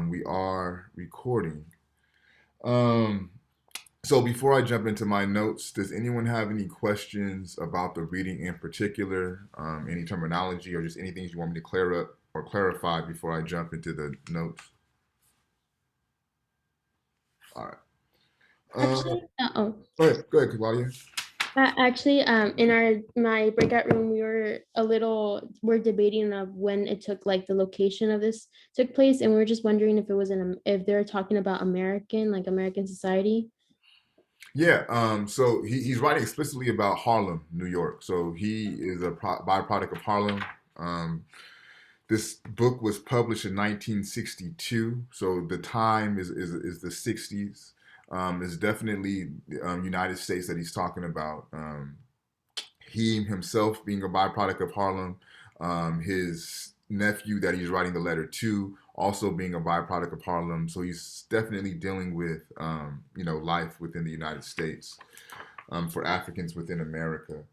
We are recording. Um, so before I jump into my notes, does anyone have any questions about the reading in particular, any terminology, or just anything you want me to clear up or clarify before I jump into the notes? All right. Uh, Actually, oh, go ahead, Claudia. in our my breakout room, we're debating of when it took, like the location of this took place, and we were just wondering if it was if they're talking about American society. Yeah, so he's writing explicitly about Harlem, New York. So he is a byproduct of Harlem. Um, this book was published in 1962, so the time is the 60s. It's definitely United States that he's talking about. He himself being a byproduct of Harlem, his nephew that he's writing the letter to also being a byproduct of Harlem. So he's definitely dealing with life within the United States for Africans within America.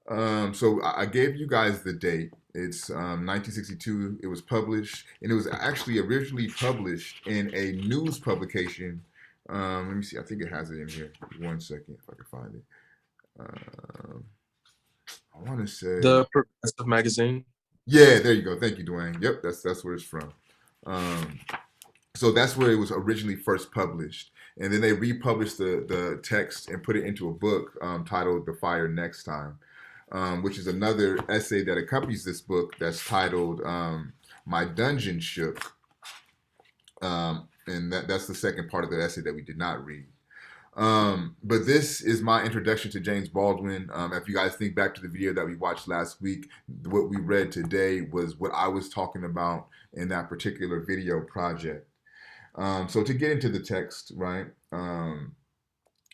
So I gave you guys the date. It's 1962. It was published, and it was actually originally published in a news publication. Let me see. I think it has it in here. One second, if I can find it. Um, I want to say, The Progressive magazine. yeah, there you go. Thank you, Dwayne. Yep, that's where it's from. Um, so that's where it was originally first published, and then they republished the text and put it into a book titled "The Fire Next Time." Which is another essay that accompanies this book that's titled My Dungeon Shook. And that's the second part of the essay that we did not read. But this is my introduction to James Baldwin. If you guys think back to the video that we watched last week, what we read today was what I was talking about in that particular video project. So to get into the text, right?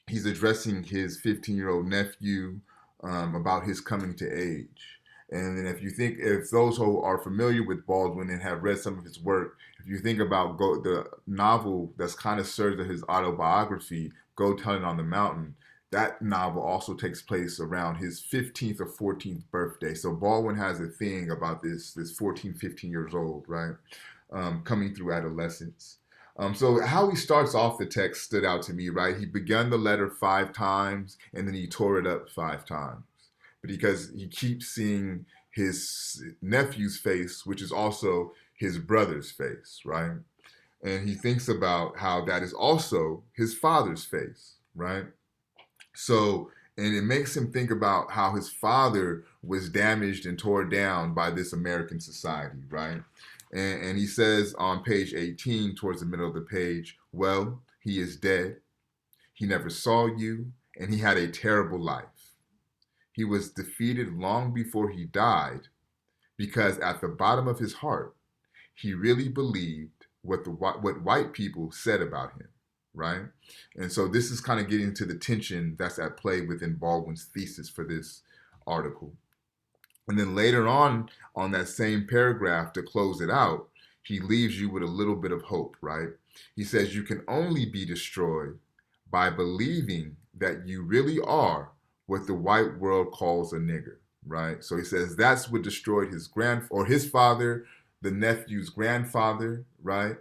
He's addressing his 15-year-old nephew about his coming to age. And then if those who are familiar with Baldwin and have read some of his work, if you think about the novel that's kind of serves as his autobiography, Go Telling on the Mountain, that novel also takes place around his 15th or 14th birthday. So Baldwin has a thing about this 14, 15 years old, right? Coming through adolescence. So how he starts off the text stood out to me, right? He began the letter 5 times and then he tore it up 5 times. But because he keeps seeing his nephew's face, which is also his brother's face, right? And he thinks about how that is also his father's face, right? So, and it makes him think about how his father was damaged and torn down by this American society, right? And he says on page 18, towards the middle of the page, well, he is dead. He never saw you, and he had a terrible life. He was defeated long before he died because at the bottom of his heart, he really believed what white people said about him, right? And so this is kind of getting to the tension that's at play within Baldwin's thesis for this article. And then later on that same paragraph to close it out, he leaves you with a little bit of hope, right? He says you can only be destroyed by believing that you really are what the white world calls a nigger, right? So he says that's what destroyed his father, the nephew's grandfather, right?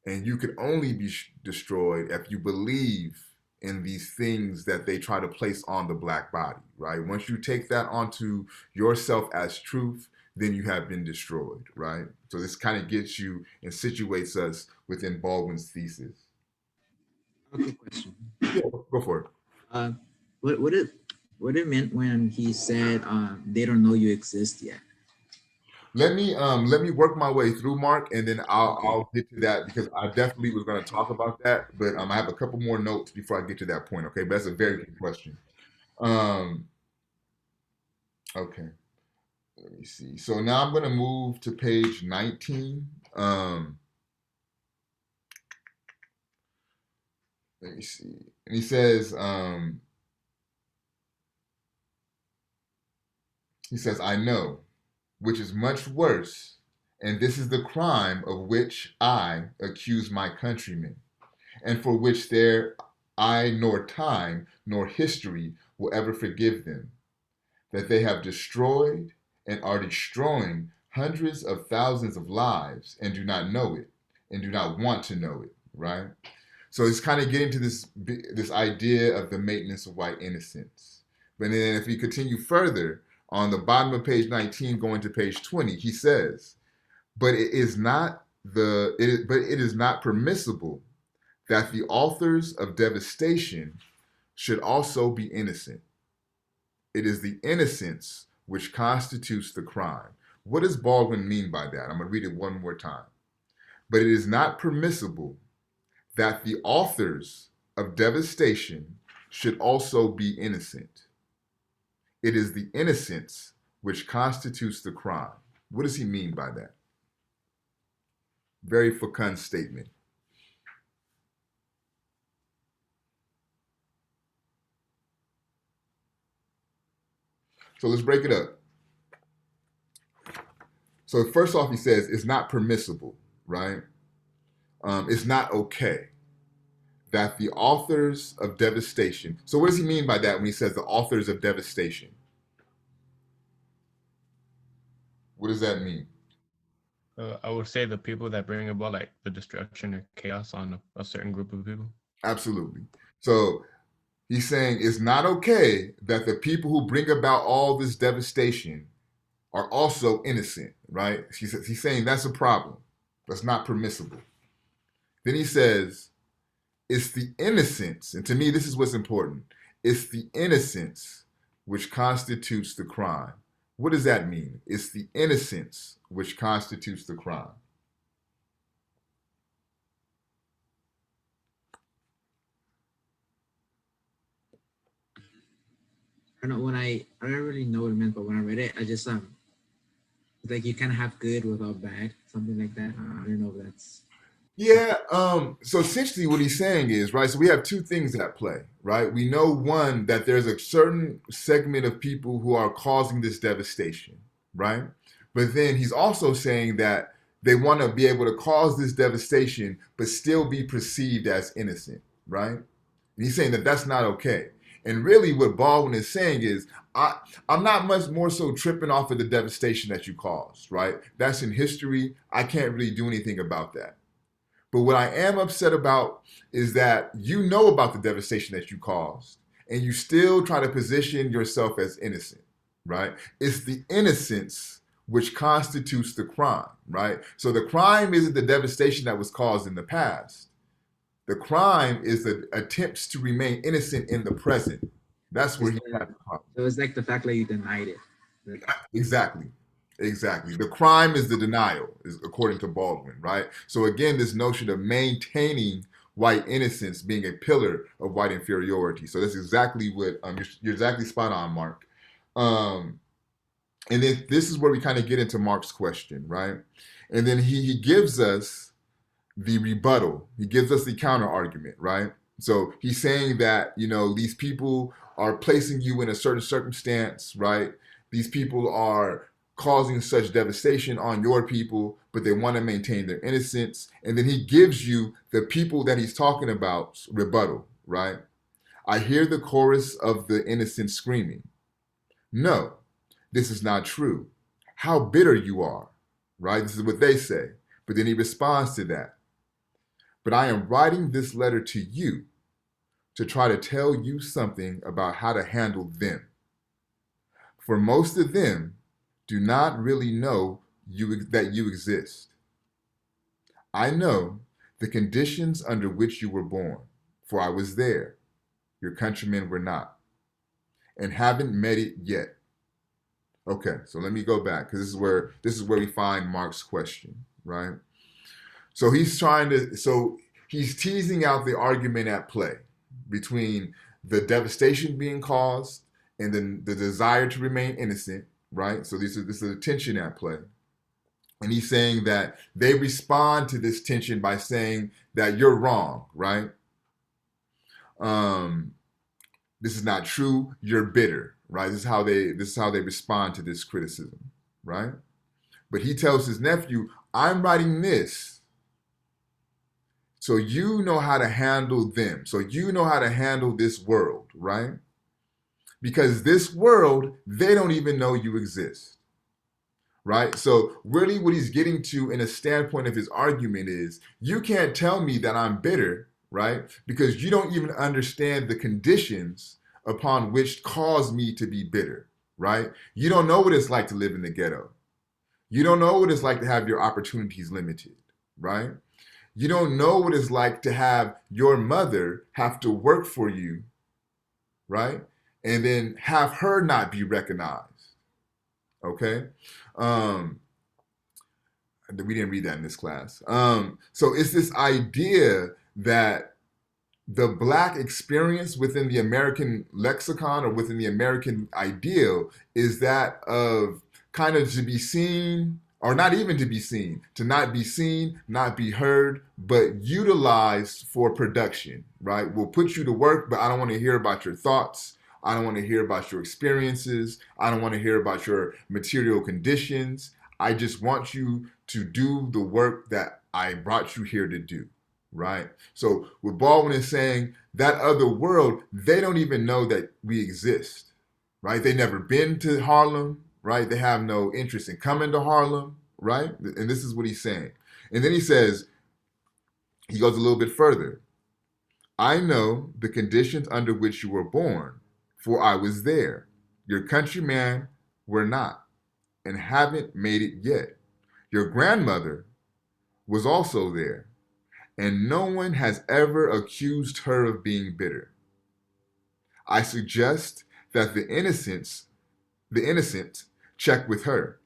And you can only be destroyed if you believe in these things that they try to place on the black body, right? Once you take that onto yourself as truth, then you have been destroyed, right? So this kind of gets you and situates us within Baldwin's thesis. Okay, question. Yeah, go for it. Uh, what it meant when he said they don't know you exist yet? Let me work my way through, Mark, and then Okay. I'll get to that because I definitely was going to talk about that, but I have a couple more notes before I get to that point. Okay, but that's a very good question. Um, okay, let me see. So now I'm going to move to page 19. Let me see. And he says, I know, which is much worse, and this is the crime of which I accuse my countrymen, and for which there I nor time nor history will ever forgive them, that they have destroyed and are destroying hundreds of thousands of lives and do not know it, and do not want to know it, right? So it's kind of getting to this idea of the maintenance of white innocence. But then if we continue further, on the bottom of page 19, going to page 20, he says, but it is not permissible that the authors of devastation should also be innocent. It is the innocence which constitutes the crime. What does Baldwin mean by that? I'm going to read it one more time. But it is not permissible that the authors of devastation should also be innocent. It is the innocence which constitutes the crime. What does he mean by that? Very fecund statement. So let's break it up. So first off, he says it's not permissible, right? It's not okay that the authors of devastation. So what does he mean by that when he says the authors of devastation? What does that mean? I would say the people that bring about like the destruction or chaos on a certain group of people. Absolutely. So he's saying it's not okay that the people who bring about all this devastation are also innocent, right? He's saying that's a problem. That's not permissible. Then he says, it's the innocence, and to me, this is what's important. It's the innocence which constitutes the crime. What does that mean? It's the innocence which constitutes the crime. I don't know I don't really know what it meant, but when I read it, I just it's like you can't have good without bad, something like that. I don't know if that's Yeah, so essentially what he's saying is, right, so we have two things at play, right? We know one, that there's a certain segment of people who are causing this devastation, right? But then he's also saying that they want to be able to cause this devastation, but still be perceived as innocent, right? And he's saying that that's not okay. And really what Baldwin is saying is, I'm not much more so tripping off of the devastation that you caused, right? That's in history. I can't really do anything about that. But what I am upset about is that you know about the devastation that you caused, and you still try to position yourself as innocent, right? It's the innocence which constitutes the crime, right? So the crime isn't the devastation that was caused in the past. The crime is the attempts to remain innocent in the present. That's where he has the problem. so it's like the fact that you denied it. Exactly. Exactly. The crime is the denial, is according to Baldwin, right? So again, this notion of maintaining white innocence being a pillar of white inferiority. So that's exactly what you're exactly spot on, Mark. And then this is where we kind of get into Mark's question, right? And then he gives us the rebuttal. He gives us the counter argument, right? So he's saying that, these people are placing you in a certain circumstance, right? These people are causing such devastation on your people, but they want to maintain their innocence. And then he gives you the people that he's talking about rebuttal, right? I hear the chorus of the innocent screaming, no, this is not true. How bitter you are, right? This is what they say. But then he responds to that. But I am writing this letter to you to try to tell you something about how to handle them. For most of them do not really know that you exist. I know the conditions under which you were born, for I was there. Your countrymen were not, and haven't met it yet. Okay, so let me go back, because this is where we find Mark's question, right? So he's teasing out the argument at play between the devastation being caused and then the desire to remain innocent, right? So this is a tension at play. And he's saying that they respond to this tension by saying that you're wrong, right? This is not true. You're bitter, right? This is how they respond to this criticism, right? But he tells his nephew, I'm writing this so you know how to handle them. So you know how to handle this world, right? Because this world, they don't even know you exist. right? So really what he's getting to in a standpoint of his argument is, you can't tell me that I'm bitter, right? Because you don't even understand the conditions upon which cause me to be bitter, right? You don't know what it's like to live in the ghetto. You don't know what it's like to have your opportunities limited, right? You don't know what it's like to have your mother have to work for you, right? And then have her not be recognized, okay? Um, we didn't read that in this class. So it's this idea that the Black experience within the American lexicon or within the American ideal is that of kind of to be seen, or not even to be seen, to not be seen, not be heard, but utilized for production, right? We'll put you to work, but I don't want to hear about your thoughts. I don't want to hear about your experiences. I don't want to hear about your material conditions. I just want you to do the work that I brought you here to do, right? So what Baldwin is saying, that other world, they don't even know that we exist, right? They never been to Harlem, right? They have no interest in coming to Harlem, right? And this is what he's saying. And then he says, he goes a little bit further. I know the conditions under which you were born, for I was there. Your countrymen were not, and haven't made it yet. Your grandmother was also there, and no one has ever accused her of being bitter. I suggest that the innocent check with her.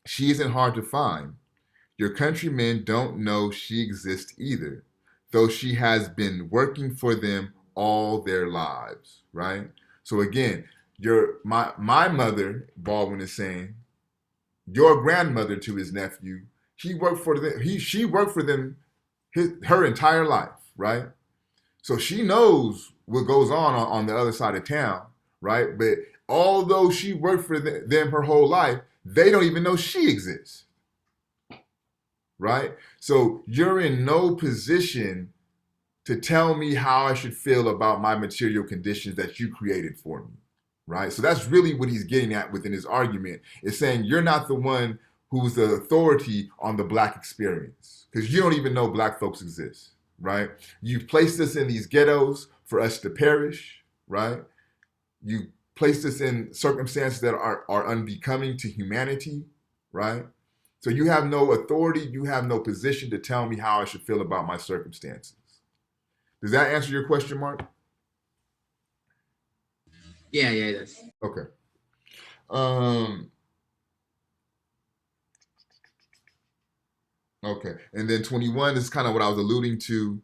She isn't hard to find. Your countrymen don't know she exists either, though she has been working for them all their lives, right? So again, my mother, Baldwin is saying, your grandmother to his nephew, she worked for them her entire life, right? So she knows what goes on the other side of town, right? But although she worked for them her whole life, they don't even know she exists, right? So you're in no position to tell me how I should feel about my material conditions that you created for me, right? So that's really what he's getting at within his argument, is saying you're not the one who's the authority on the Black experience, because you don't even know Black folks exist, right? You've placed us in these ghettos for us to perish, right? You placed us in circumstances that are unbecoming to humanity, right? So you have no authority, you have no position to tell me how I should feel about my circumstances. Does that answer your question, Mark? Yeah, it does. Okay. Okay, and then 21 is kind of what I was alluding to.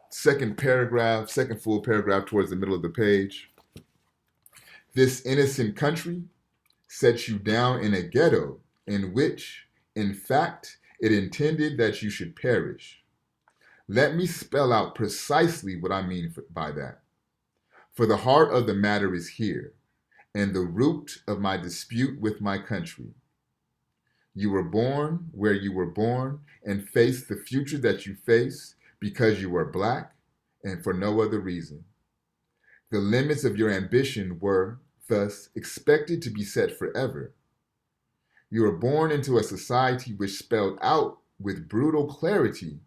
Second full paragraph towards the middle of the page. This innocent country sets you down in a ghetto in which, in fact, it intended that you should perish. Let me spell out precisely what I mean by that. For the heart of the matter is here, and the root of my dispute with my country. You were born where you were born and face the future that you face because you are Black and for no other reason. The limits of your ambition were, thus, expected to be set forever. You were born into a society which spelled out with brutal clarity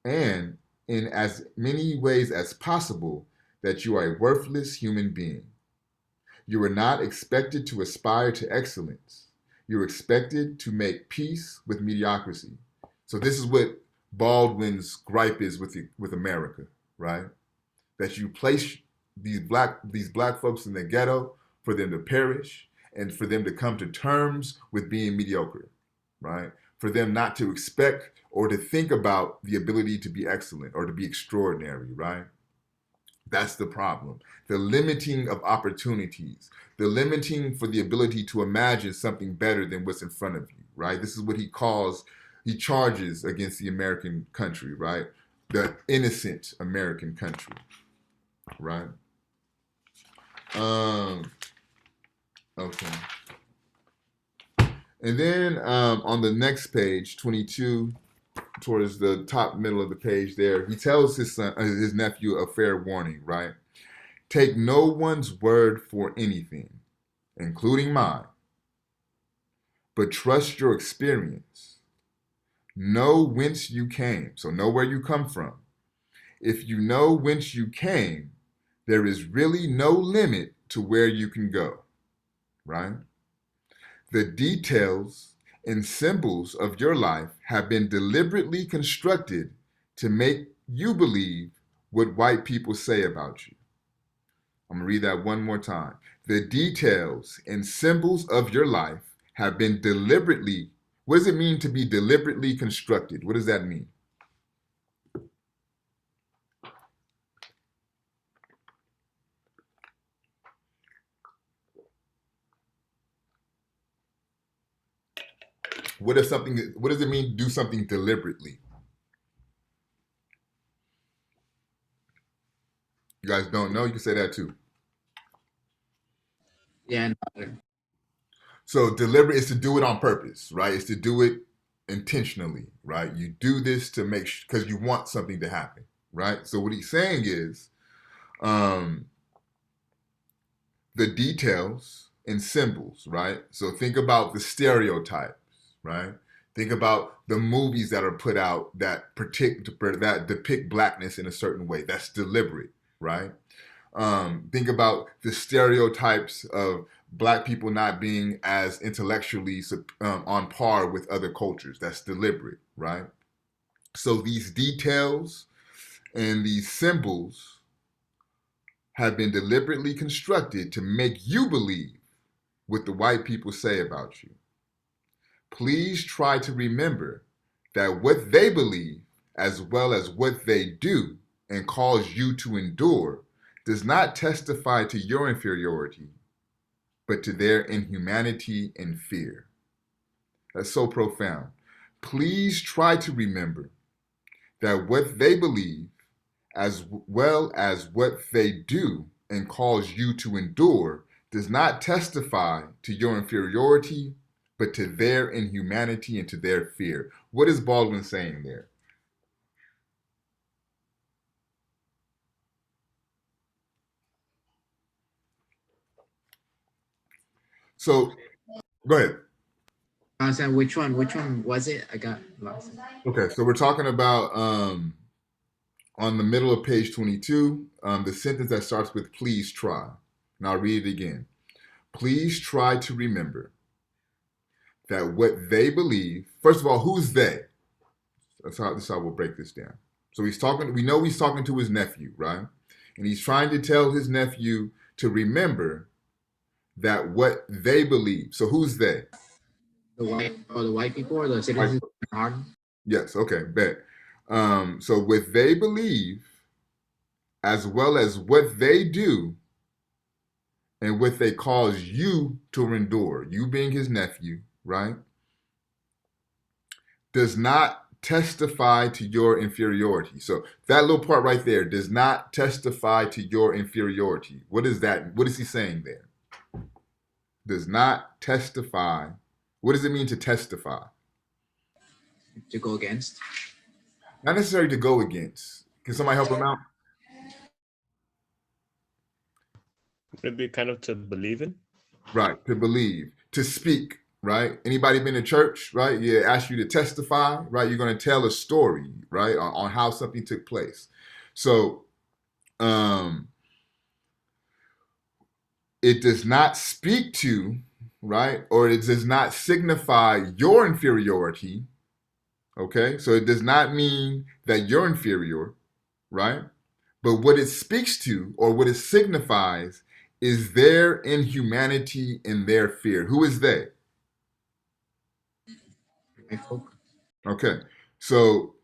and in as many ways as possible that you are a worthless human being. You were not expected to aspire to excellence. You're expected to make peace with mediocrity. So this is what Baldwin's gripe is with America, right? That you place these black folks in the ghetto for them to perish and for them to come to terms with being mediocre, right? For them not to expect or to think about the ability to be excellent or to be extraordinary, right? That's the problem. The limiting of opportunities, the limiting for the ability to imagine something better than what's in front of you, right? This is what he charges against the American country, right? The innocent American country, right? Okay. And then on the next page, 22, towards the top middle of the page there, he tells his nephew a fair warning, right? Take no one's word for anything, including mine. but trust your experience. Know whence you came. So know where you come from. If you know whence you came, there is really no limit to where you can go, right? The details and symbols of your life have been deliberately constructed to make you believe what white people say about you. I'm going to read that one more time. The details and symbols of your life have been deliberately, what does it mean to be deliberately constructed? What does that mean? What does it mean to do something deliberately? You guys don't know? You can say that too. Yeah, So deliberate is to do it on purpose, right? It's to do it intentionally, right? You do this to make sure, because you want something to happen, right? So what he's saying is the details and symbols, right? So think about the stereotypes, right? Think about the movies that are put out that depict blackness in a certain way. That's deliberate, right? Think about the stereotypes of Black people not being as intellectually on par with other cultures. That's deliberate, right? So these details and these symbols have been deliberately constructed to make you believe what the white people say about you. Please try to remember that what they believe, as well as what they do and cause you to endure, does not testify to your inferiority, but to their inhumanity and fear. That's so profound. Please try to remember that what they believe, as well as what they do and cause you to endure, does not testify to your inferiority, but to their inhumanity and to their fear. What is Baldwin saying there? So, go ahead. I was saying which one was it? I got lost. Okay, so we're talking about on the middle of page 22, the sentence that starts with please try. And I'll read it again. Please try to remember that what they believe, first of all, who's they? This is how we'll break this down. So we know he's talking to his nephew, right? And he's trying to tell his nephew to remember that what they believe. So who's they? The white people or the citizens of Harlem? Yes, okay, bet. So what they believe, as well as what they do, and what they cause you to endure, you being his nephew, right, does not testify to your inferiority. So that little part right there does not testify to your inferiority. What is that? What is he saying there? Does not testify. What does it mean to testify? To go against. Not necessarily to go against. Can somebody help him out? Would it be kind of to believe in? Right, to believe, to speak, right? Anybody been to church, right? Yeah, ask you to testify, right? You're going to tell a story, right, on how something took place. So, it does not speak to, right, or it does not signify your inferiority, okay? So it does not mean that you're inferior, right? But what it speaks to, or what it signifies, is their inhumanity and their fear. Who is they? White folk. Okay, so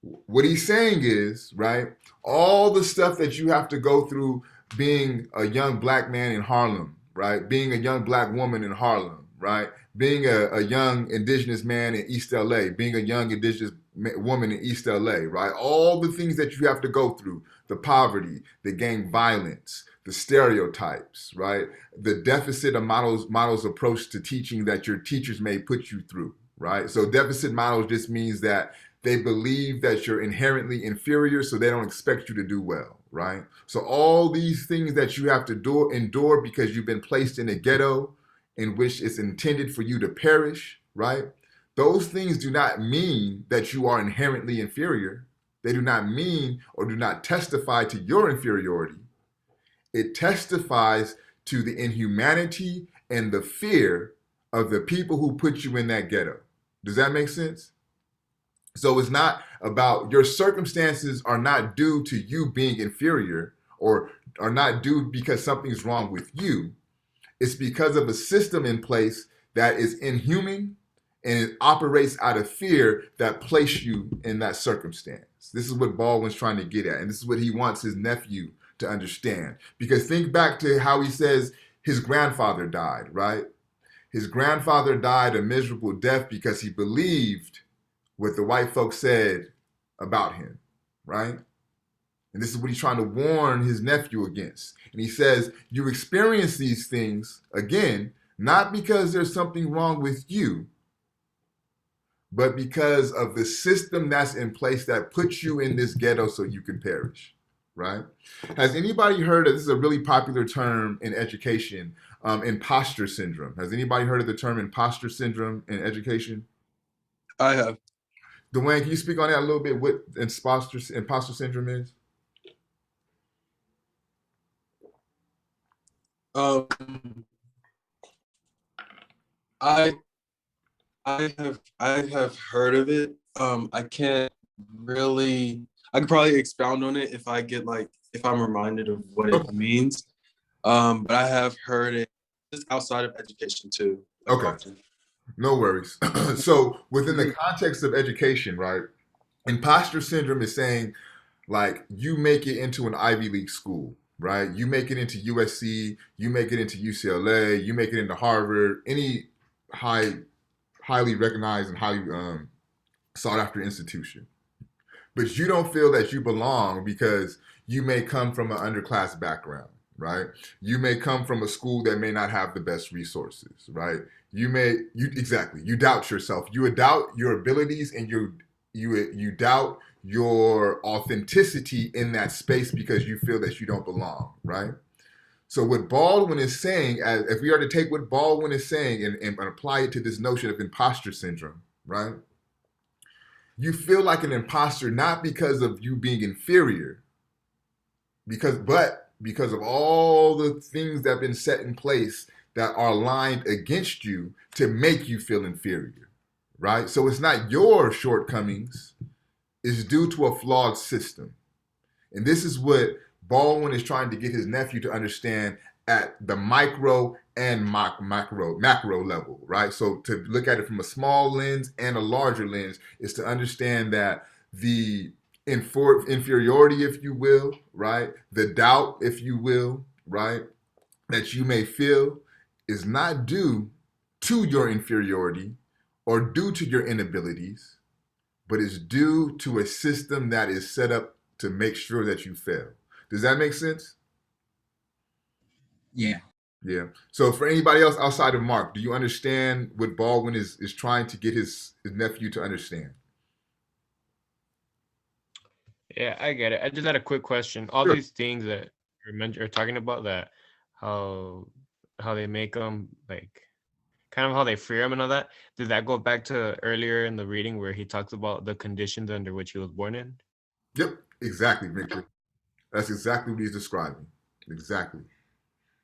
what he's saying is, right, all the stuff that you have to go through being a young Black man in Harlem, right, being a young Black woman in Harlem, right, being a young Indigenous man in East LA, being a young Indigenous woman in East LA, right, all the things that you have to go through, the poverty, the gang violence, the stereotypes, right, the deficit of models approach to teaching that your teachers may put you through, right? So deficit models just means that they believe that you're inherently inferior, so they don't expect you to do well, right? So all these things that you have to endure because you've been placed in a ghetto in which it's intended for you to perish, right? Those things do not mean that you are inherently inferior. They do not mean or do not testify to your inferiority. It testifies to the inhumanity and the fear of the people who put you in that ghetto. Does that make sense? So it's not about your circumstances are not due to you being inferior or are not due because something's wrong with you. It's because of a system in place that is inhuman and it operates out of fear that place you in that circumstance. This is what Baldwin's trying to get at, and this is what he wants his nephew to understand. Because think back to how he says his grandfather died, right? His grandfather died a miserable death because he believed what the white folks said about him, right? And this is what he's trying to warn his nephew against. And he says, you experience these things, again, not because there's something wrong with you, but because of the system that's in place that puts you in this ghetto so you can perish, right? Has anybody heard of, this is a really popular term in education, imposter syndrome. Has anybody heard of the term imposter syndrome in education? I have. Dwayne, can you speak on that a little bit, what imposter syndrome is? Um, I I have heard of it. I can't really. I could probably expound on it if I get if I'm reminded of what it means. But I have heard it just outside of education too. Okay. Often. No worries. So within the context of education, right? Imposter syndrome is saying like you make it into an Ivy League school, right? You make it into USC, you make it into UCLA, you make it into Harvard, any highly recognized and highly sought after institution. But you don't feel that you belong because you may come from an underclass background, right? You may come from a school that may not have the best resources, right? You doubt yourself. You doubt your abilities and you doubt your authenticity in that space because you feel that you don't belong, right? So what Baldwin is saying, if we are to take what Baldwin is saying and apply it to this notion of imposter syndrome, right? You feel like an imposter not because of you being inferior, but because of all the things that have been set in place that are aligned against you to make you feel inferior, right? So it's not your shortcomings, it's due to a flawed system. And this is what Baldwin is trying to get his nephew to understand at the micro and macro level, right? So to look at it from a small lens and a larger lens is to understand that the inferiority, if you will, right? The doubt, if you will, right? That you may feel is not due to your inferiority or due to your inabilities, but is due to a system that is set up to make sure that you fail. Does that make sense? Yeah. Yeah. So for anybody else outside of Mark, do you understand what Baldwin is trying to get his nephew to understand? Yeah, I get it. I just had a quick question. All Sure. these things that you're talking about, that how they make them like kind of how they fear him and all that. Did that go back to earlier in the reading where he talks about the conditions under which he was born in? Yep, exactly, Victor. That's exactly what he's describing. Exactly.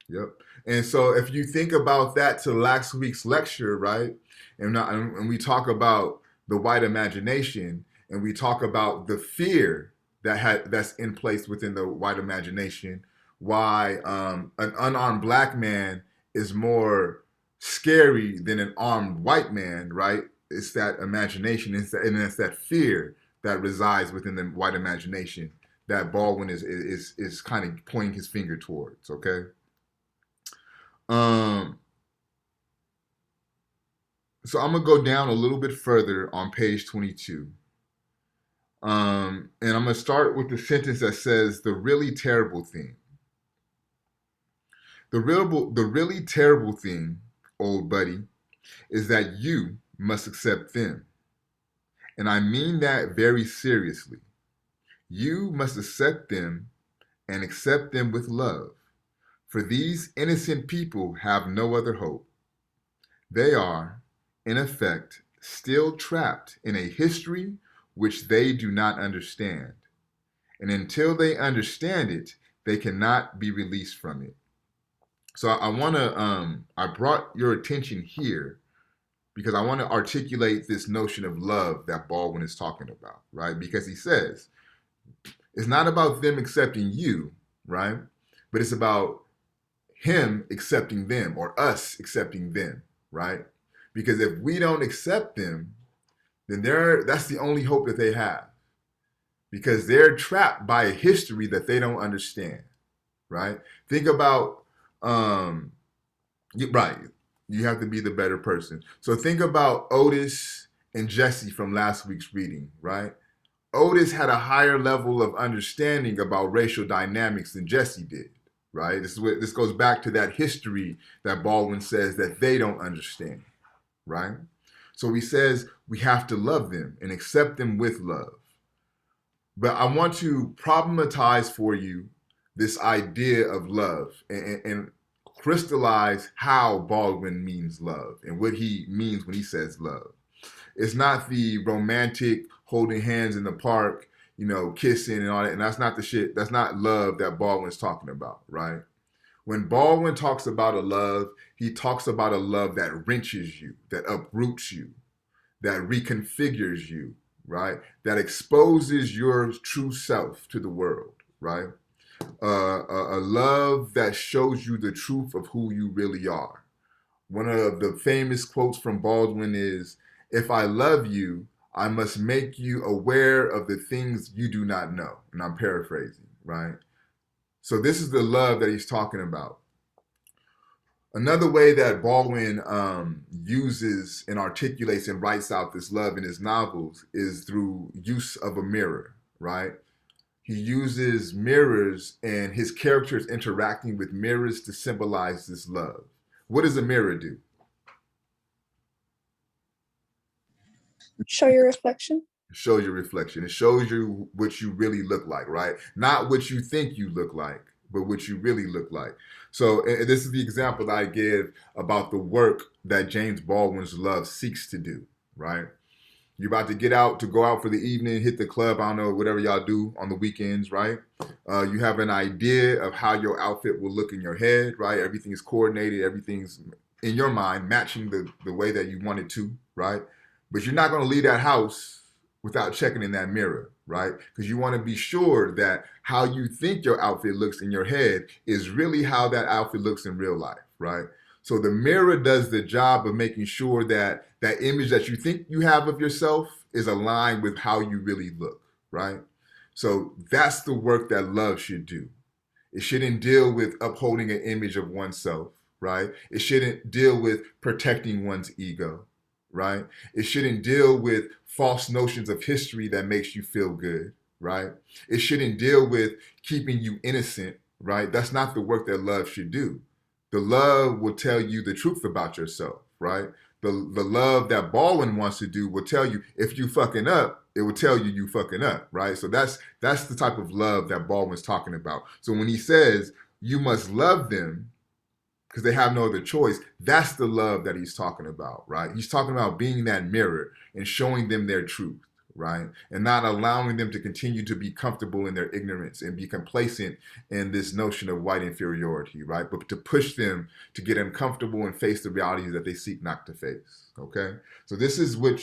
Yep. And so if you think about that to last week's lecture, right? And we talk about the white imagination and we talk about the fear that's in place within the white imagination, why an unarmed black man is more scary than an armed white man, right? It's that imagination, and it's that fear that resides within the white imagination that Baldwin is kind of pointing his finger towards, okay? So I'm gonna go down a little bit further on page 22. And I'm gonna start with the sentence that says the really terrible thing. The really terrible thing, old buddy, is that you must accept them. And I mean that very seriously. You must accept them and accept them with love. For these innocent people have no other hope. They are, in effect, still trapped in a history which they do not understand. And until they understand it, they cannot be released from it. So I brought your attention here because I want to articulate this notion of love that Baldwin is talking about, right? Because he says it's not about them accepting you, right? But it's about him accepting them or us accepting them, right? Because if we don't accept them, then that's the only hope that they have. Because they're trapped by a history that they don't understand, right? Think about right. You have to be the better person. So think about Otis and Jesse from last week's reading, right? Otis had a higher level of understanding about racial dynamics than Jesse did, right? This goes back to that history that Baldwin says that they don't understand, right? So he says we have to love them and accept them with love. But I want to problematize for you this idea of love and crystallize how Baldwin means love and what he means when he says love. It's not the romantic holding hands in the park, kissing and all that. And that's not the shit. That's not love that Baldwin's talking about, right? When Baldwin talks about a love, he talks about a love that wrenches you, that uproots you, that reconfigures you, right? That exposes your true self to the world, right? A love that shows you the truth of who you really are. One of the famous quotes from Baldwin is, "If I love you, I must make you aware of the things you do not know." And I'm paraphrasing, right? So this is the love that he's talking about. Another way that Baldwin uses and articulates and writes out this love in his novels is through use of a mirror, right? He uses mirrors and his characters interacting with mirrors to symbolize this love. What does a mirror do? Show your reflection. Show your reflection. It shows you what you really look like, right? Not what you think you look like, but what you really look like. So this is the example that I give about the work that James Baldwin's love seeks to do, right? You're about to go out for the evening, hit the club, I don't know, whatever y'all do on the weekends, right? You have an idea of how your outfit will look in your head, right? Everything is coordinated, everything's in your mind, matching the way that you want it to, right? But you're not going to leave that house without checking in that mirror, right? Because you want to be sure that how you think your outfit looks in your head is really how that outfit looks in real life, right? So the mirror does the job of making sure that that image that you think you have of yourself is aligned with how you really look, right? So that's the work that love should do. It shouldn't deal with upholding an image of oneself, right? It shouldn't deal with protecting one's ego, right? It shouldn't deal with false notions of history that makes you feel good, right? It shouldn't deal with keeping you innocent, right? That's not the work that love should do. The love will tell you the truth about yourself, right? The love that Baldwin wants to do will tell you if you fucking up, it will tell you fucking up, right? So that's the type of love that Baldwin's talking about. So when he says you must love them because they have no other choice, that's the love that he's talking about, right? He's talking about being that mirror and showing them their truth, right? And not allowing them to continue to be comfortable in their ignorance and be complacent in this notion of white inferiority, right? But to push them to get uncomfortable and face the realities that they seek not to face, okay? So this is this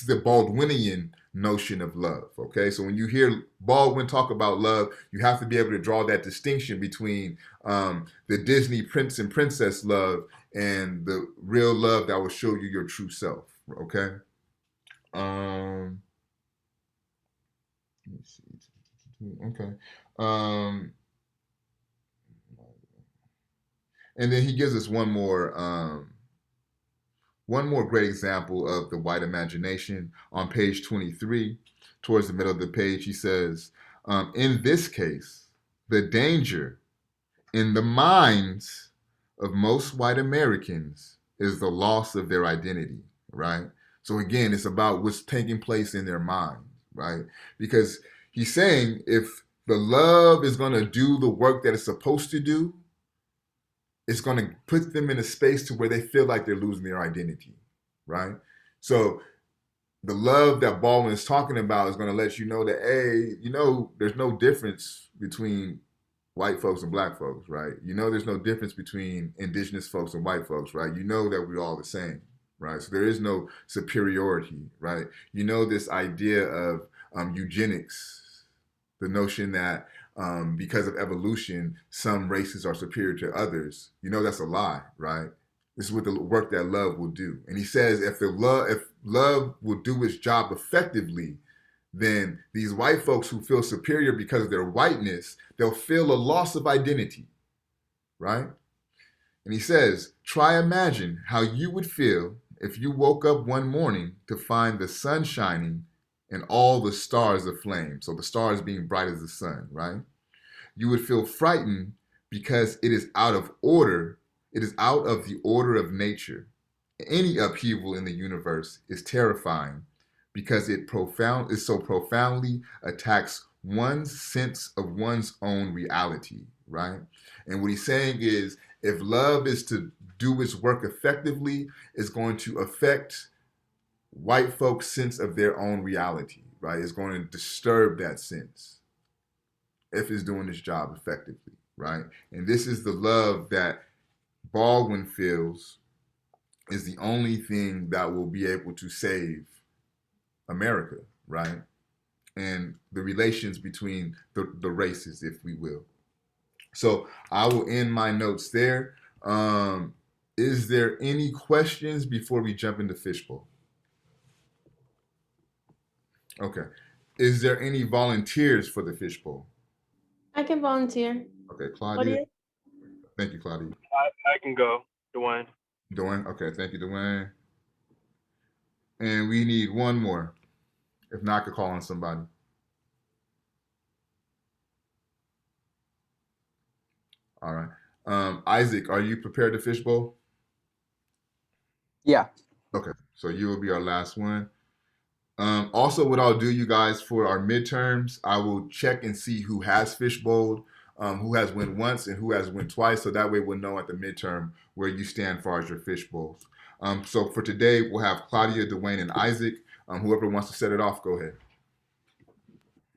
is the Baldwinian notion of love, okay? So when you hear Baldwin talk about love, you have to be able to draw that distinction between the Disney prince and princess love and the real love that will show you your true self, okay? Let me see. Okay. And then he gives us one more great example of the white imagination on page 23. Towards the middle of the page, he says, in this case, the danger in the minds of most white Americans is the loss of their identity, right? So again, it's about what's taking place in their mind, right? Because he's saying if the love is going to do the work that it's supposed to do, it's going to put them in a space to where they feel like they're losing their identity, right? So the love that Baldwin is talking about is going to let you know that, hey, there's no difference between white folks and black folks, right? There's no difference between indigenous folks and white folks, right? That we're all the same, right? So there is no superiority, right? This idea of eugenics, the notion that because of evolution, some races are superior to others. That's a lie, right? This is what the work that love will do. And he says if love will do its job effectively, then these white folks who feel superior because of their whiteness, they'll feel a loss of identity, right? And he says, try imagine how you would feel if you woke up one morning to find the sun shining and all the stars aflame. So the stars being bright as the sun, right? You would feel frightened because it is out of order. It is out of the order of nature. Any upheaval in the universe is terrifying because it so profoundly attacks one's sense of one's own reality, right? And what he's saying is, if love is to do its work effectively, it's going to affect white folks' sense of their own reality, right? It's going to disturb that sense if it's doing its job effectively, right? And this is the love that Baldwin feels is the only thing that will be able to save America, right? And the relations between the races, if we will. So I will end my notes there. Is there any questions before we jump into fishbowl? Okay. Is there any volunteers for the fishbowl? I can volunteer. Okay, Claudia. Claudia? Thank you, Claudia. I can go, Dwayne. Dwayne. Okay, thank you, Dwayne. And we need one more. If not, I could call on somebody. All right. Isaac, are you prepared to fishbowl? Yeah. Okay, so you will be our last one. Also, what I'll do, you guys, for our midterms, I will check and see who has fishbowled, who has went once and who has went twice. So that way we'll know at the midterm where you stand as far as your fishbowls. So for today, we'll have Claudia, Dwayne, and Isaac. Whoever wants to set it off, go ahead.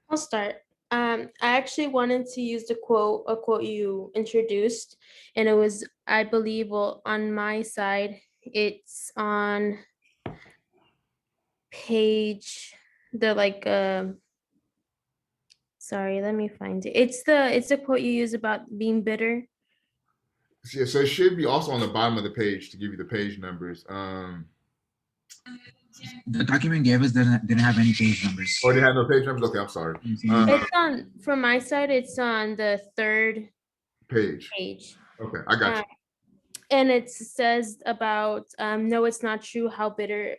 I'll start. I actually wanted to use a quote you introduced, and it was, I believe, well, on my side, it's on page, sorry, let me find it. It's the quote you use about being bitter. Yeah, so it should be also on the bottom of the page to give you the page numbers. The document gave us didn't have any page numbers. Oh, they have no page numbers? Okay, I'm sorry. It's on, from my side, it's on the third page. Okay, I got you. And it says about, no, it's not true. How bitter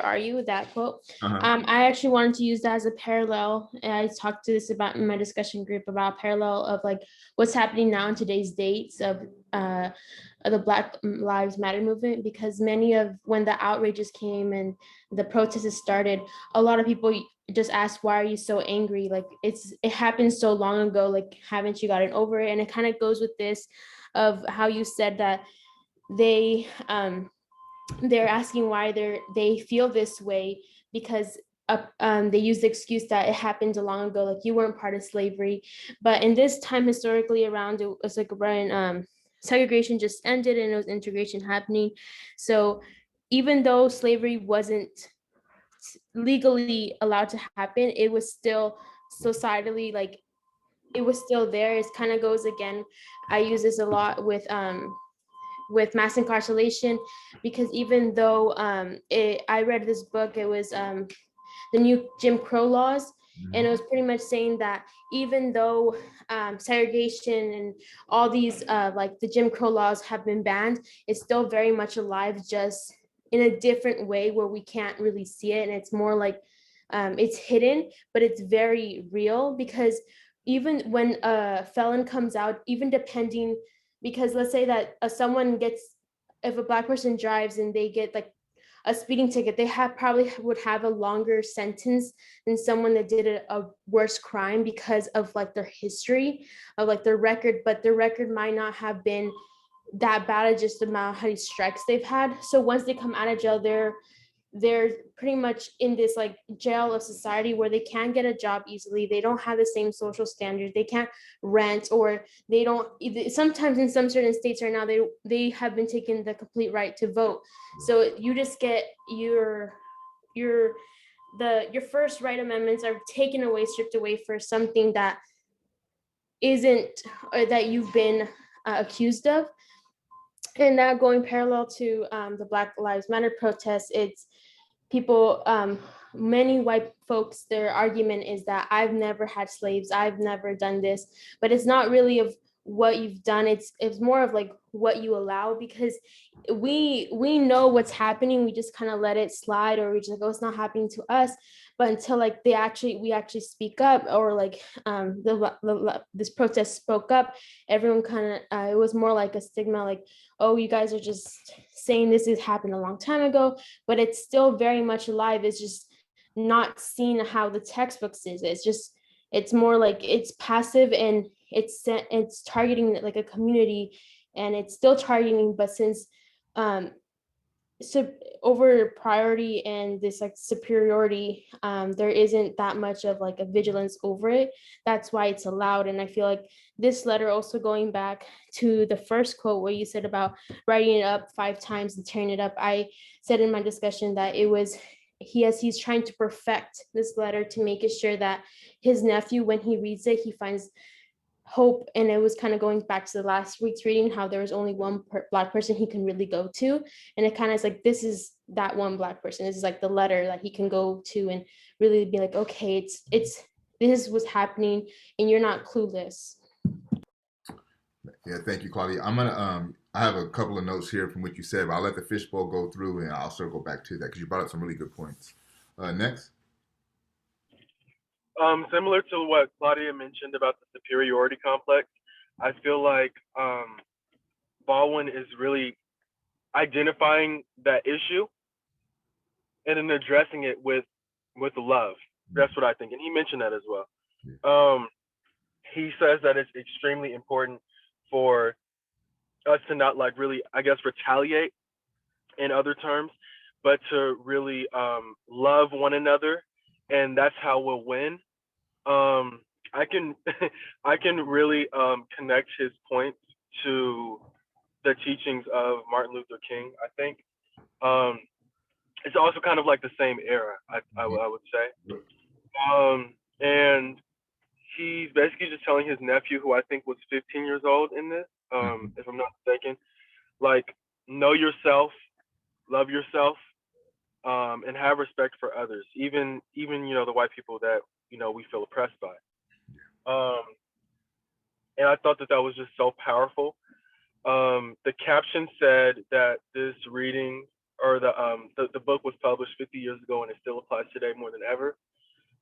are you? That quote. I actually wanted to use that as a parallel. And I talked to this about in my discussion group about parallel of like what's happening now in today's dates of the Black Lives Matter movement, because when the outrages came and the protests started, a lot of people just asked, why are you so angry? Like it happened so long ago, like haven't you gotten over it? And it kind of goes with this of how you said that they're asking why they feel this way because they use the excuse that it happened long ago, like you weren't part of slavery. But in this time historically around, it was like when segregation just ended and it was integration happening. So even though slavery wasn't legally allowed to happen, it was still societally, like it was still there. It kind of goes again, I use this a lot with mass incarceration, because even though I read this book, it was the new Jim Crow laws, and it was pretty much saying that even though segregation and all these like the Jim Crow laws have been banned, it's still very much alive, just in a different way where we can't really see it, and it's more like it's hidden, but it's very real. Because even when a felon comes out, even depending, because let's say that if a Black person drives and they get like a speeding ticket, they probably would have a longer sentence than someone that did a worse crime because of like their history of like their record, but their record might not have been that bad at just the amount how many strikes they've had. So once they come out of jail, they're pretty much in this like jail of society where they can't get a job easily. They don't have the same social standards. They can't rent, or they don't, sometimes in some certain states right now, they have been taken the complete right to vote. So you just get your first right amendments are taken away, stripped away for something that isn't, or that you've been accused of. And now going parallel to the Black Lives Matter protests, it's people, many white folks, their argument is that I've never had slaves, I've never done this, but it's not really of what you've done, it's more of like what you allow, because we know what's happening, we just kind of let it slide, or we just like, oh, it's not happening to us. But until like we actually speak up, or like this protest spoke up, everyone kind of it was more like a stigma, like, oh, you guys are just saying this has happened a long time ago, but it's still very much alive. It's just not seen how the textbooks is. It's more like it's passive, and it's targeting like a community, and it's still targeting, but since so over priority and this like superiority, there isn't that much of like a vigilance over it. That's why it's allowed. And I feel like this letter, also going back to the first quote where you said about writing it up 5 times and tearing it up, I said in my discussion that it was he's trying to perfect this letter to make it sure that his nephew, when he reads it, he finds hope. And it was kind of going back to the last week's reading, how there was only one Black person he can really go to, and it kind of is like, this is that one Black person. This is like the letter that he can go to and really be like, okay, it's this is what's happening, and you're not clueless. Yeah, thank you, Claudia. I'm gonna I have a couple of notes here from what you said, but I'll let the fishbowl go through and I'll circle back to that because you brought up some really good points. Next. Similar to what Claudia mentioned about the superiority complex, I feel like Baldwin is really identifying that issue and then addressing it with love. That's what I think, and he mentioned that as well. He says that it's extremely important for us to not like really, I guess, retaliate in other terms, but to really love one another, and that's how we'll win. I can I can really connect his points to the teachings of Martin Luther King. I think it's also kind of like the same era. I would say, and he's basically just telling his nephew, who I think was 15 years old in this, if I'm not mistaken, like, know yourself, love yourself, and have respect for others, even the white people that we feel oppressed by. And I thought that was just so powerful. The caption said that this reading, or the book, was published 50 years ago and it still applies today more than ever.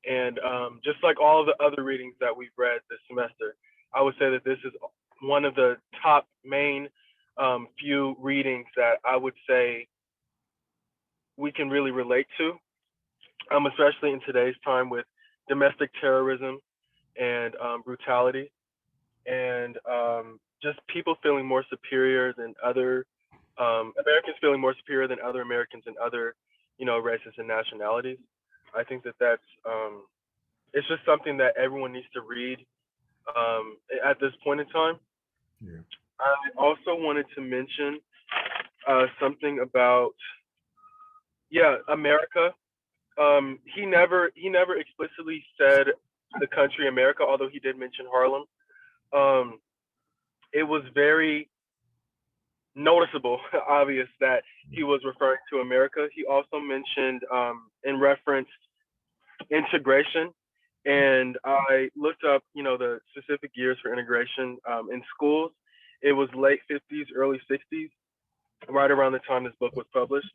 And just like all of the other readings that we've read this semester, I would say that this is one of the top main few readings that I would say we can really relate to, especially in today's time with domestic terrorism and brutality, and just people feeling more superior than other Americans, feeling more superior than other Americans and other races and nationalities. I think that that's it's just something that everyone needs to read at this point in time. Yeah. I also wanted to mention something about America. He never explicitly said the country America, although he did mention Harlem. It was very noticeable, obvious that he was referring to America. He also mentioned and referenced integration, and I looked up, the specific years for integration in schools. It was late 50s, early 60s, right around the time this book was published.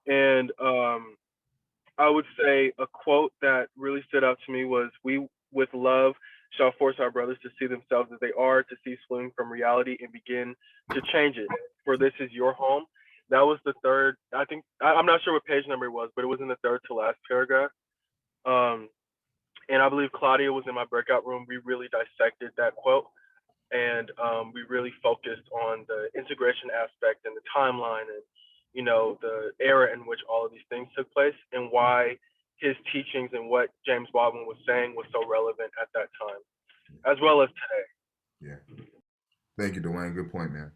And I would say a quote that really stood out to me was, "We, with love, shall force our brothers to see themselves as they are, to cease fleeing from reality and begin to change it. For this is your home." That was the third, I think, I'm not sure what page number it was, but it was in the third to last paragraph. And I believe Claudia was in my breakout room. We really dissected that quote. and we really focused on the integration aspect and the timeline and the era in which all of these things took place and why his teachings and what James Baldwin was saying was so relevant at that time, as well as today. Yeah. Thank you, Dwayne. Good point, man.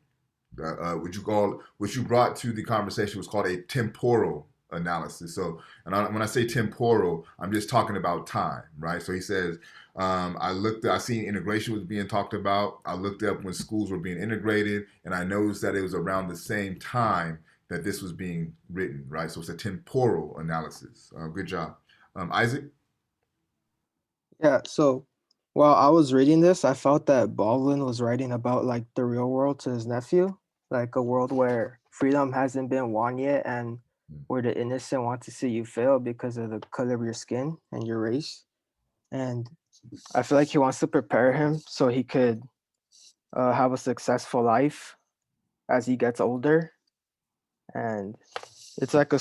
What you brought to the conversation was called a temporal analysis. So, when I say temporal, I'm just talking about time, right? So he says, I seen integration was being talked about. I looked up when schools were being integrated, and I noticed that it was around the same time that this was being written, right? So it's a temporal analysis. Good job. Isaac? Yeah, so while I was reading this, I felt that Baldwin was writing about like the real world to his nephew, like a world where freedom hasn't been won yet and where the innocent want to see you fail because of the color of your skin and your race. And I feel like he wants to prepare him so he could have a successful life as he gets older. And it's like a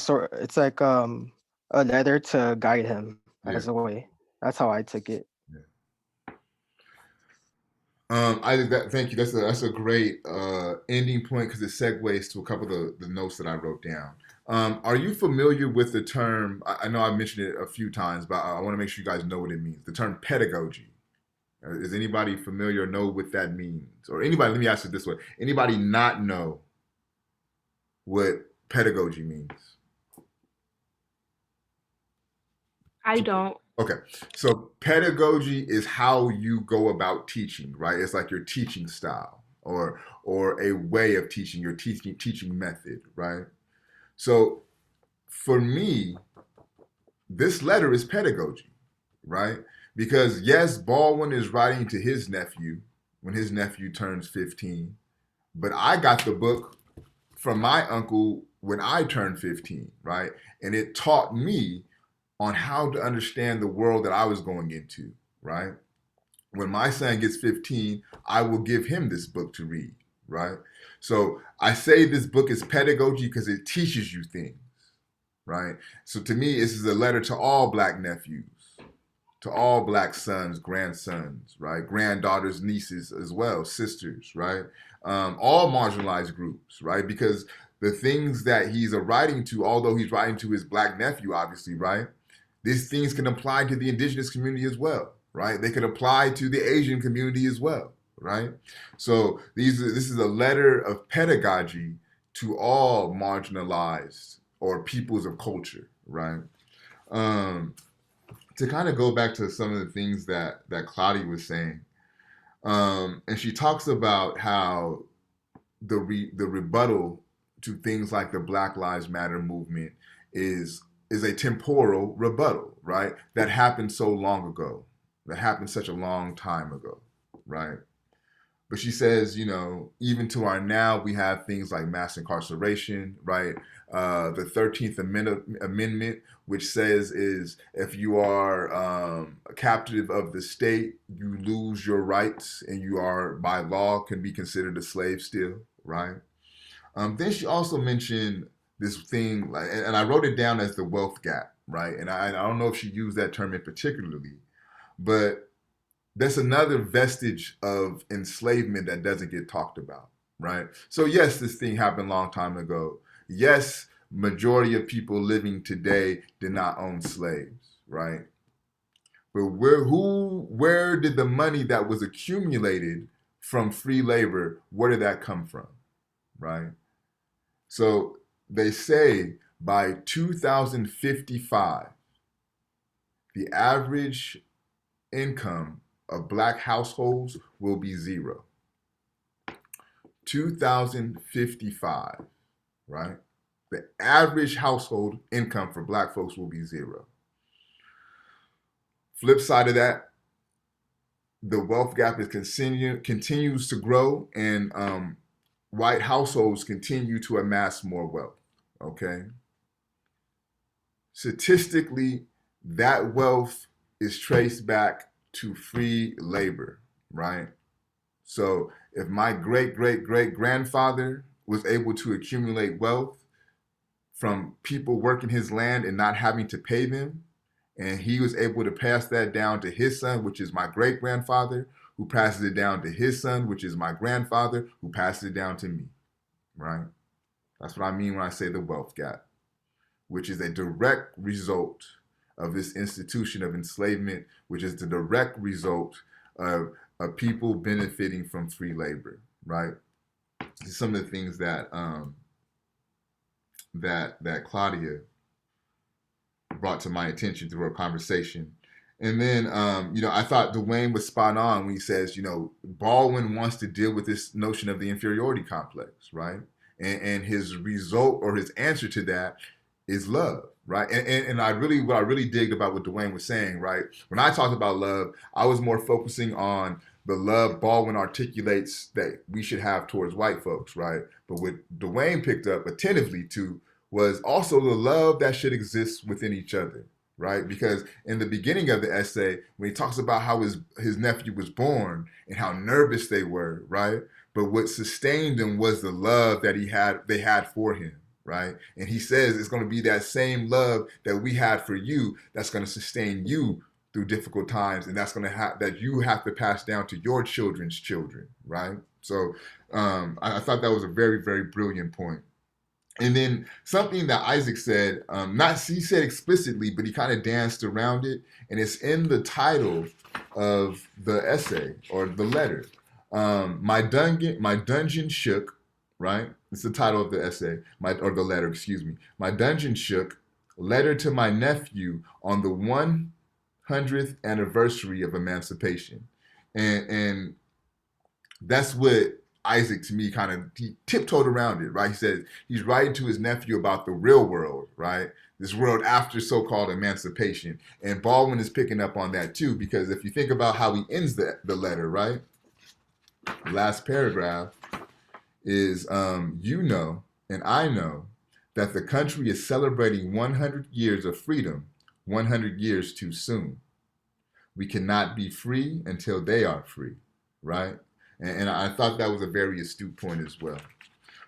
letter to guide him as a way. That's how I took it. Thank you. That's a great ending point because it segues to a couple of the notes that I wrote down. Are you familiar with the term? I know I mentioned it a few times, but I want to make sure you guys know what it means. The term pedagogy. Is anybody familiar or know what that means? Or anybody? Let me ask it this way: anybody not know what pedagogy means? I don't. Okay, so pedagogy is how you go about teaching, right? It's like your teaching style or a way of teaching, your teaching method, right? So for me, this letter is pedagogy, right? Because yes, Baldwin is writing to his nephew when his nephew turns 15, but I got the book from my uncle when I turned 15, right? And it taught me on how to understand the world that I was going into, right? When my son gets 15, I will give him this book to read, right? So I say this book is pedagogy because it teaches you things, right? So to me, this is a letter to all Black nephews, to all Black sons, grandsons, right? Granddaughters, nieces as well, sisters, right? All marginalized groups, right? Because the things that he's writing to, although he's writing to his Black nephew, obviously, right? These things can apply to the indigenous community as well, right? They could apply to the Asian community as well, right? So this is a letter of pedagogy to all marginalized or peoples of culture, right? To kind of go back to some of the things that Claudia was saying, and she talks about how the rebuttal to things like the Black Lives Matter movement is a temporal rebuttal, right? That happened so long ago, that happened such a long time ago, right? But she says, even to our now, we have things like mass incarceration, right? The 13th Amendment, which says is if you are a captive of the state, you lose your rights and you are by law can be considered a slave still, right? Then she also mentioned this thing, and I wrote it down as the wealth gap, right? And I don't know if she used that term in particularly, but that's another vestige of enslavement that doesn't get talked about, right? So yes, this thing happened a long time ago. Yes, majority of people living today did not own slaves, right? But where did the money that was accumulated from free labor, where did that come from, right? So they say by 2055, the average income of Black households will be zero. 2055, right? The average household income for Black folks will be zero. Flip side of that, the wealth gap continues to grow, and white households continue to amass more wealth, okay? Statistically, that wealth is traced back to free labor, right? So if my great great great grandfather was able to accumulate wealth from people working his land and not having to pay them, and he was able to pass that down to his son, which is my great grandfather, who passes it down to his son, which is my grandfather, who passes it down to me, right? That's what I mean when I say the wealth gap, which is a direct result of this institution of enslavement, which is the direct result of people benefiting from free labor, right? Some of the things that that Claudia brought to my attention through our conversation. And then, I thought Dwayne was spot on when he says, Baldwin wants to deal with this notion of the inferiority complex, right? And his result or his answer to that is love, right? And what I really digged about what Dwayne was saying, right? When I talked about love, I was more focusing on the love Baldwin articulates that we should have towards white folks, right? But what Dwayne picked up attentively to was also the love that should exist within each other, right? Because in the beginning of the essay, when he talks about how his nephew was born and how nervous they were, right? But what sustained them was the love that they had for him, right? And he says it's going to be that same love that we had for you that's going to sustain you through difficult times, and that's going to that you have to pass down to your children's children, right? So I thought that was a very, very brilliant point. And then something that Isaac said, not he said explicitly, but he kind of danced around it, and it's in the title of the essay or the letter. My dungeon shook, right? It's the title of the essay, or the letter, excuse me. My dungeon shook. Letter to my nephew on the 100th anniversary of emancipation, and that's what Isaac to me he tiptoed around it, right? He says he's writing to his nephew about the real world, right? This world after so-called emancipation. And Baldwin is picking up on that too, because if you think about how he ends the letter, right? The last paragraph is, and I know that the country is celebrating 100 years of freedom, 100 years too soon. We cannot be free until they are free, right? And I thought that was a very astute point as well.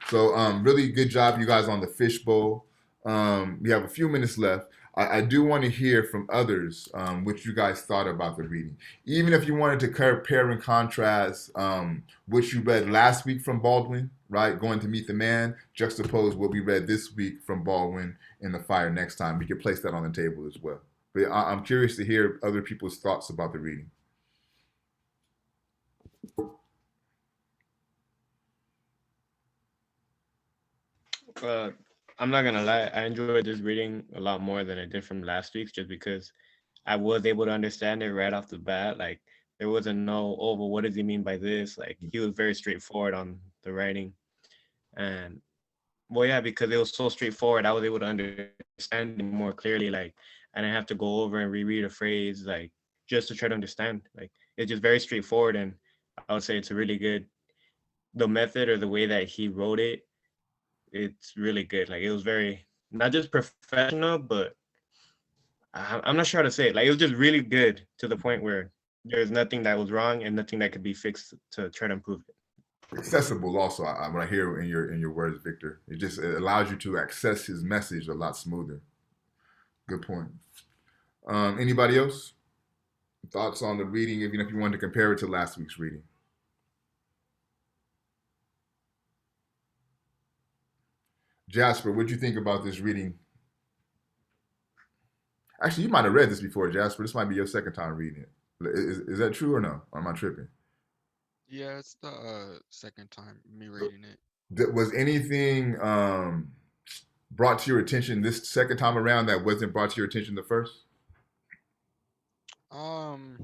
So really good job, you guys, on the fishbowl. We have a few minutes left. I do want to hear from others what you guys thought about the reading. Even if you wanted to compare and contrast what you read last week from Baldwin, right, Going to Meet the Man, juxtapose what we read this week from Baldwin in The Fire Next Time. We could place that on the table as well. But I'm curious to hear other people's thoughts about the reading. I'm not gonna lie, I enjoyed this reading a lot more than I did from last week's, just because I was able to understand it right off the bat. Like there wasn't no, oh, but what does he mean by this? Like he was very straightforward on the writing, and well, yeah, because it was so straightforward, I was able to understand it more clearly. Like I didn't have to go over and reread a phrase, like just to try to understand. Like it's just very straightforward, and I would say it's a really good. The method or the way that he wrote it, it's really good. Like it was very not just professional, but I'm not sure how to say it. Like it was just really good to the point where there's nothing that was wrong and nothing that could be fixed to try to improve it. Accessible also, what I hear in your words, Victor. It allows you to access his message a lot smoother. Good point. Anybody else? Thoughts on the reading, even if you wanted to compare it to last week's reading? Jasper, what'd you think about this reading? Actually, you might have read this before, Jasper. This might be your second time reading it. Is that true or no? Or am I tripping? Yeah, it's the second time me reading it. Was anything brought to your attention this second time around that wasn't brought to your attention the first? Um,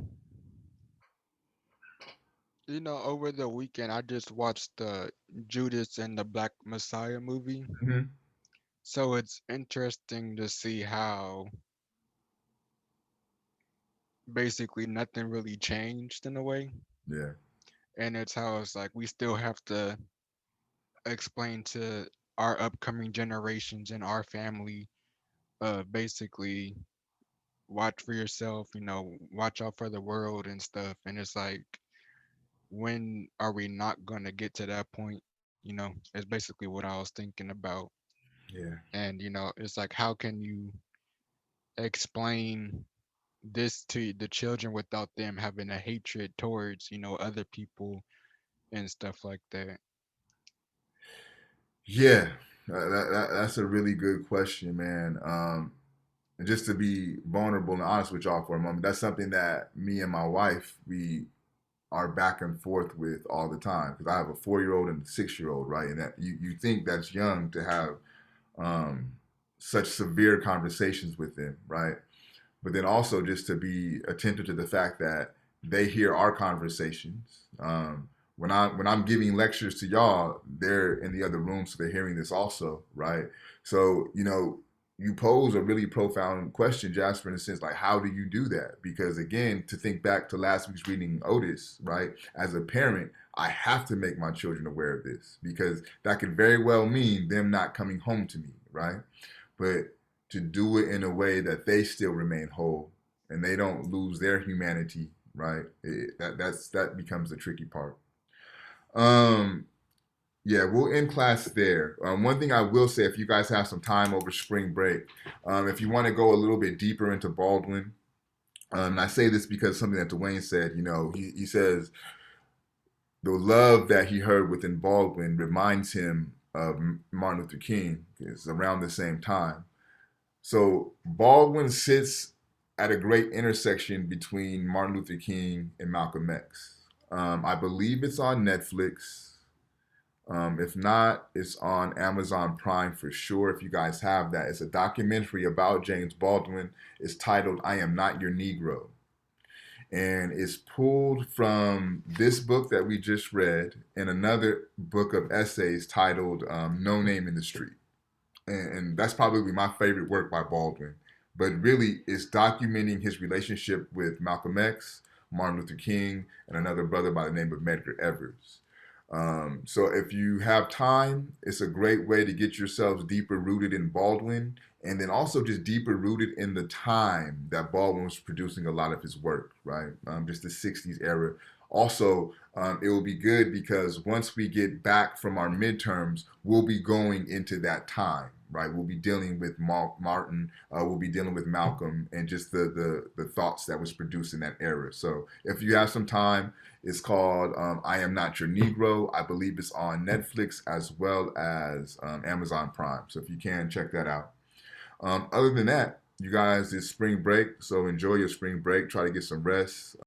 over the weekend I just watched the Judas and the Black Messiah movie. Mm-hmm. So it's interesting to see how basically nothing really changed in a way. Yeah. And it's how it's like we still have to explain to our upcoming generations and our family, basically watch for yourself, watch out for the world and stuff. And it's like, when are we not gonna get to that point? It's basically what I was thinking about. Yeah. And it's like, how can you explain this to the children without them having a hatred towards, other people and stuff like that. Yeah, that's a really good question, man. And just to be vulnerable and honest with y'all for a moment, that's something that me and my wife, we are back and forth with all the time, because I have a 4-year-old and a 6-year-old, right? And that you think that's young to have um, such severe conversations with them, right? But then also just to be attentive to the fact that they hear our conversations. When I'm giving lectures to y'all, they're in the other room, so they're hearing this also, right? So you pose a really profound question, Jasper, in a sense, like, how do you do that? Because again, to think back to last week's reading, Otis, right? As a parent, I have to make my children aware of this, because that could very well mean them not coming home to me, right? But to do it in a way that they still remain whole and they don't lose their humanity, right? That becomes the tricky part. Um, yeah, we'll end class there. One thing I will say, if you guys have some time over spring break, if you want to go a little bit deeper into Baldwin, and I say this because something that Dwayne said, he says the love that he heard within Baldwin reminds him of Martin Luther King. It's around the same time. So Baldwin sits at a great intersection between Martin Luther King and Malcolm X. I believe it's on Netflix. If not, it's on Amazon Prime for sure. If you guys have that, it's a documentary about James Baldwin. It's titled "I Am Not Your Negro," and it's pulled from this book that we just read and another book of essays titled "No Name in the Street." And that's probably my favorite work by Baldwin. But really, it's documenting his relationship with Malcolm X, Martin Luther King, and another brother by the name of Medgar Evers. So if you have time, it's a great way to get yourselves deeper rooted in Baldwin, and then also just deeper rooted in the time that Baldwin was producing a lot of his work, right? Just the 60s era. Also, it will be good because once we get back from our midterms, we'll be going into that time, right? We'll be dealing with Martin, we'll be dealing with Malcolm, and just the thoughts that was produced in that era. So if you have some time, it's called I Am Not Your Negro. I believe it's on Netflix as well as Amazon Prime. So if you can, check that out. Other than that, you guys, it's spring break, so enjoy your spring break. Try to get some rest.